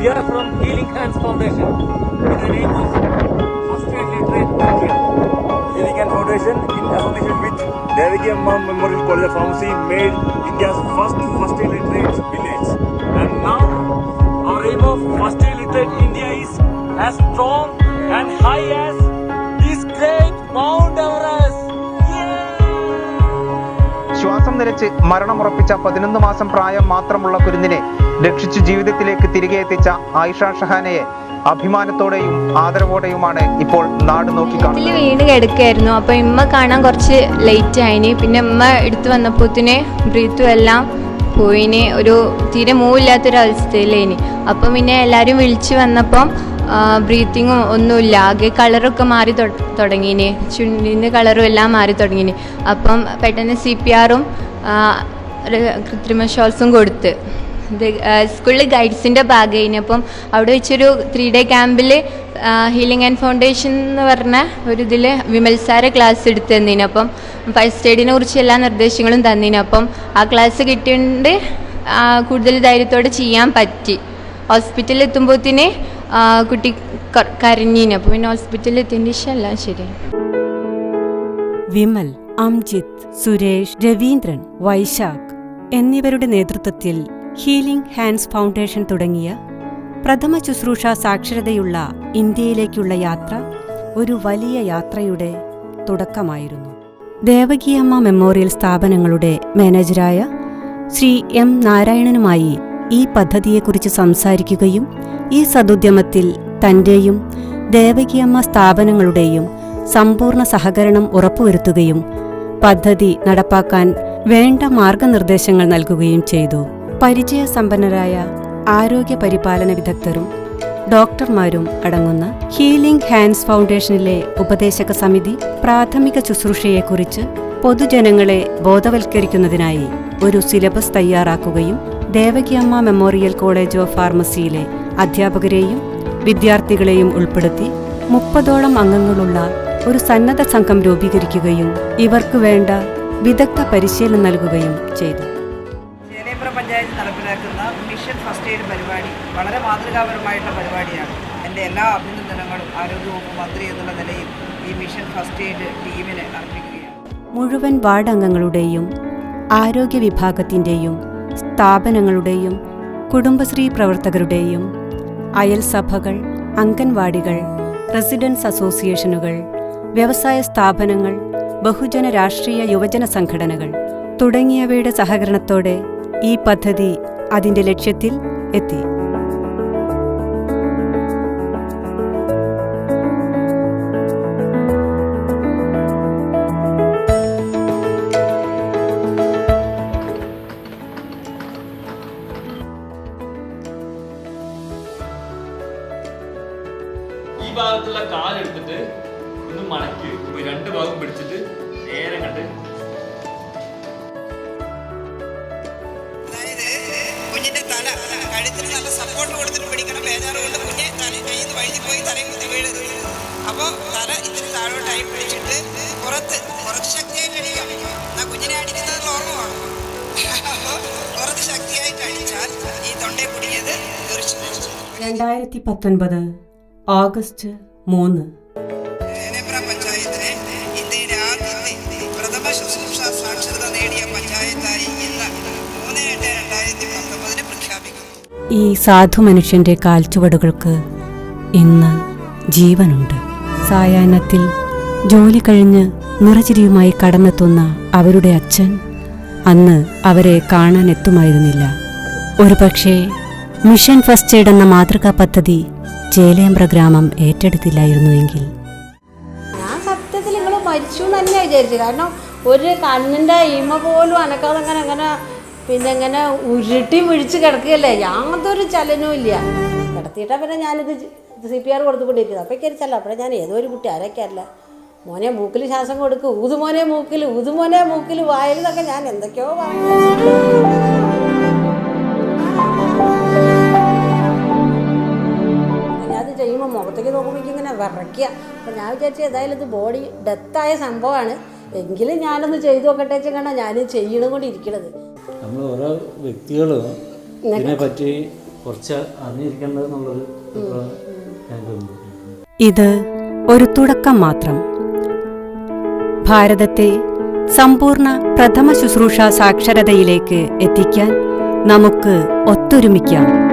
We are from Healing Hands Foundation with the name of First Aid Literate India. Healing Hands Foundation, in association with Devaki Amma Memorial College of Pharmacy, made India's first Aid Literate village. And now, our aim of First Aid Literate India is as strong and high as this great Mount Everest. ശ്വാസം നിലച്ച് മരണമുറപ്പിച്ച 11 മാസം പ്രായം മാത്രമുള്ള കുരുന്നിനെ രക്ഷിച്ചു ജീവിതത്തിലേക്ക് തിരികെ എത്തിച്ച ആയിഷ ഷഹാനയെ അഭിമാനത്തോടെയും ആദരവോടെയുമാണ് ഇപ്പോൾ നാട് നോക്കിക്കാണുന്നത്. വീണ് കിടക്കായിരുന്നു. അപ്പോൾ ഇമ്മ കാണാൻ കുറച്ച് ലേറ്റ് ആയിന്. പിന്നെ ഇമ്മ എടുത്തു വന്നപ്പോത്തിന് ബ്രീത്തും എല്ലാം പോയിന്. ഒരു തീരെ മൂവില്ലാത്തൊരവസ്ഥയിലേനി. അപ്പം പിന്നെ എല്ലാവരും വിളിച്ച് വന്നപ്പം ബ്രീത്തിങ്ങും ഒന്നുമില്ല. ആകെ കളറൊക്കെ മാറി തുടങ്ങീന്. ചുണ്ടിൻ്റെ കളറും എല്ലാം മാറി തുടങ്ങീന്. അപ്പം പെട്ടെന്ന് CPRും കൃത്രിമ ശ്വാസം കൊടുത്ത് സ്കൂളിൽ ഗൈഡ്സിൻ്റെ ഭാഗമായിന്. അപ്പം അവിടെ വെച്ചൊരു 3 day ക്യാമ്പിൽ ഹീലിംഗ് ആൻഡ് ഫൗണ്ടേഷൻ എന്ന് പറഞ്ഞ ഒരു ഇതിൽ വിമൽ സാറ് ക്ലാസ് എടുത്ത് തന്നീന്. അപ്പം ഫസ്റ്റ് എയ്ഡിനെ കുറിച്ച് എല്ലാ നിർദ്ദേശങ്ങളും തന്നീന്. അപ്പം ആ ക്ലാസ് കിട്ടിയോണ്ട് കൂടുതൽ ധൈര്യത്തോടെ ചെയ്യാൻ പറ്റി. ഹോസ്പിറ്റലിൽ എത്തുമ്പോഴത്തേന് കുട്ടി കരഞ്ഞീന്. അപ്പോൾ പിന്നെ ഹോസ്പിറ്റലിൽ എത്തിയതിൻ്റെ എല്ലാം ശരി. വിമൽ, അംജിത്ത്, സുരേഷ്, രവീന്ദ്രൻ, വൈശാഖ് എന്നിവരുടെ നേതൃത്വത്തിൽ ഹീലിംഗ് ഹാൻഡ്സ് ഫൗണ്ടേഷൻ തുടങ്ങിയ പ്രഥമ ശുശ്രൂഷ സാക്ഷരതയുള്ള ഇന്ത്യയിലേക്കുള്ള യാത്ര ഒരു വലിയ യാത്രയുടെ തുടക്കമായിരുന്നു. ദേവകിയമ്മ മെമ്മോറിയൽ സ്ഥാപനങ്ങളുടെ മാനേജരായ ശ്രീ M. നാരായണനുമായി ഈ പദ്ധതിയെക്കുറിച്ച് സംസാരിക്കുകയും ഈ സദുദ്യമത്തിൽ തന്റെയും ദേവകിയമ്മ സ്ഥാപനങ്ങളുടെയും സമ്പൂർണ്ണ സഹകരണം ഉറപ്പുവരുത്തുകയും പദ്ധതി നടപ്പാക്കാൻ വേണ്ട മാർഗനിർദ്ദേശങ്ങൾ നൽകുകയും ചെയ്തു. പരിചയസമ്പന്നരായ ആരോഗ്യ പരിപാലന വിദഗ്ധരും ഡോക്ടർമാരും അടങ്ങുന്ന ഹീലിംഗ് ഹാൻഡ്സ് ഫൗണ്ടേഷനിലെ ഉപദേശക സമിതി പ്രാഥമിക ശുശ്രൂഷയെക്കുറിച്ച് പൊതുജനങ്ങളെ ബോധവൽക്കരിക്കുന്നതിനായി ഒരു സിലബസ് തയ്യാറാക്കുകയും ദേവകിയമ്മ മെമ്മോറിയൽ കോളേജ് ഓഫ് ഫാർമസിയിലെ അധ്യാപകരെയും വിദ്യാർത്ഥികളെയും ഉൾപ്പെടുത്തി 30ഓളം അംഗങ്ങളുള്ള ഒരു സന്നദ്ധ സംഘം രൂപീകരിക്കുകയും ഇവർക്ക് വേണ്ട വിദഗ്ധ പരിശീലനം നൽകുകയും ചെയ്തു. പഞ്ചായത്ത് നടപ്പിലാക്കുന്ന മിഷൻ ഫസ്റ്റ് എയ്ഡ് പരിപാടി വളരെ മാതൃകാപരമായിട്ടുള്ള പരിപാടിയാണ്. എൻ്റെ എല്ലാ അഭിനന്ദനങ്ങളും ആരോഗ്യവകുപ്പ് മന്ത്രി എന്നുള്ള നിലയിൽ ഈ മിഷൻ ഫസ്റ്റ് എയ്ഡ് ടീമിനെ അർപ്പിക്കുകയാണ്. മുഴുവൻ വാർഡ് അംഗങ്ങളുടെയും ആരോഗ്യ വിഭാഗത്തിൻ്റെയും സ്ഥാപനങ്ങളുടെയും കുടുംബശ്രീ പ്രവർത്തകരുടെയും അയൽ സഭകൾ, അംഗൻവാടികൾ, റെസിഡൻസ് അസോസിയേഷനുകൾ, വ്യവസായ സ്ഥാപനങ്ങൾ, ബഹുജന രാഷ്ട്രീയ യുവജന സംഘടനകൾ തുടങ്ങിയവയുടെ സഹകരണത്തോടെ ഈ പദ്ധതി അതിൻ്റെ ലക്ഷ്യത്തിൽ എത്തി. ഈ ഭാഗത്തുള്ള കാലെടുത്തിട്ട് ഒന്ന് മടക്കി 2 ഭാഗം പിടിച്ചിട്ട് നേരെ കണ്ട് കുഞ്ഞിന്റെ തല കഴുത്തിന് നല്ല സപ്പോർട്ട് കൊടുത്തിട്ട് പിടിക്കണം. ബേജാറ് കൊണ്ട് കുഞ്ഞെ കയ്യിൽ നിന്ന് വഴുതി പോയി തലയും കുത്തി വീഴരുത്. അപ്പോൾ തല ഇത്തിരി താഴോട്ടായി പിടിച്ചിട്ട് കുറച്ച് ശക്തിയായിട്ട് അടിക്കാം. എന്നാൽ കുഞ്ഞിനെ അടിക്കുന്നത് ഓർമ്മ വേണം. അപ്പോൾ കുറച്ച് ശക്തിയായിട്ട് അടിച്ചാൽ ഈ തൊണ്ടയെ കുടുങ്ങിയത് തീർച്ചയായും. 2019 ഓഗസ്റ്റ് 3 പഞ്ചായത്തിനെ ഇന്ത്യയിലെ ആദ്യത്തെ പ്രഥമ ശുശ്രൂഷ സാക്ഷരത നേടിയ പഞ്ചായത്തായി ഇന്ന് 3/8/2019 പ്രഖ്യാപിക്കുന്നു. ഈ സാധു മനുഷ്യന്റെ കാൽച്ചുവടുകൾക്ക് ഇന്ന് ജീവനുണ്ട്. സായാഹ്നത്തിൽ ജോലി കഴിഞ്ഞ് നിറചിരിയുമായി കടന്നെത്തുന്ന അവരുടെ അച്ഛൻ അന്ന് അവരെ കാണാൻ എത്തുമായിരുന്നില്ല. ഒരുപക്ഷേ മിഷൻ ഫസ്റ്റ് എയ്ഡ് എന്ന മാതൃകാ പദ്ധതി ചേലേമ്പ്ര ഗ്രാമം ഏറ്റെടുത്തില്ലായിരുന്നുവെങ്കിൽ. ഞാൻ സത്യത്തിൽ നിങ്ങൾ മരിച്ചു എന്ന് തന്നെയാണ് വിചാരിച്ചത്. കാരണം ഒരു കണ്ണിൻ്റെ ഇമ പോലും അനക്കാതെ അങ്ങനെ പിന്നെ ഇങ്ങനെ ഉരുട്ടി പിടിച്ച് കിടക്കുകയല്ലേ, യാതൊരു ചലനവും ഇല്ല. കിടത്തിയിട്ടാണ് പിന്നെ ഞാനിത് CPR കൊടുത്തുകൊണ്ടിരിക്കുന്നത്. അപ്പോൾ കയറിച്ചല്ല. അപ്പോഴേ ഞാൻ ഏതോ ഒരു കുട്ടി ആരൊക്കെയല്ല, മോനെ മൂക്കിൽ ശ്വാസം കൊടുക്കും, ഊതുമോനെ മൂക്കിൽ വായിൽ നിന്നൊക്കെ ഞാൻ എന്തൊക്കെയോ പറഞ്ഞു. ഞാനത് ചെയ്യുമ്പോൾ മുഖത്തേക്ക് നോക്കുമ്പോൾ ഇങ്ങനെ വിറയ്ക്കുക. അപ്പോൾ ഞാൻ വിചാരിച്ചു ഏതായാലും ഇത് ബോഡി ഡെത്തായ സംഭവമാണ്, എങ്കിലും ഞാനൊന്ന് ചെയ്തു നോക്കട്ടെ വെച്ചാൽ ഞാൻ ചെയ്യണം കൊണ്ടിരിക്കണത്. നമ്മൾ ഓരോ വ്യക്തികളും ഇതിനെപ്പറ്റി കുറച്ച് അറിഞ്ഞിരിക്കേണ്ടത് എന്നുള്ളൊരു കാര്യമുണ്ട്. ഇത് ഒരു തുടക്കം മാത്രം. ഭാരതത്തെ സമ്പൂർണ്ണ പ്രഥമ ശുശ്രൂഷ സാക്ഷരതയിലേക്ക് എത്തിക്കാൻ നമുക്ക് ഒത്തൊരുമിക്കാം.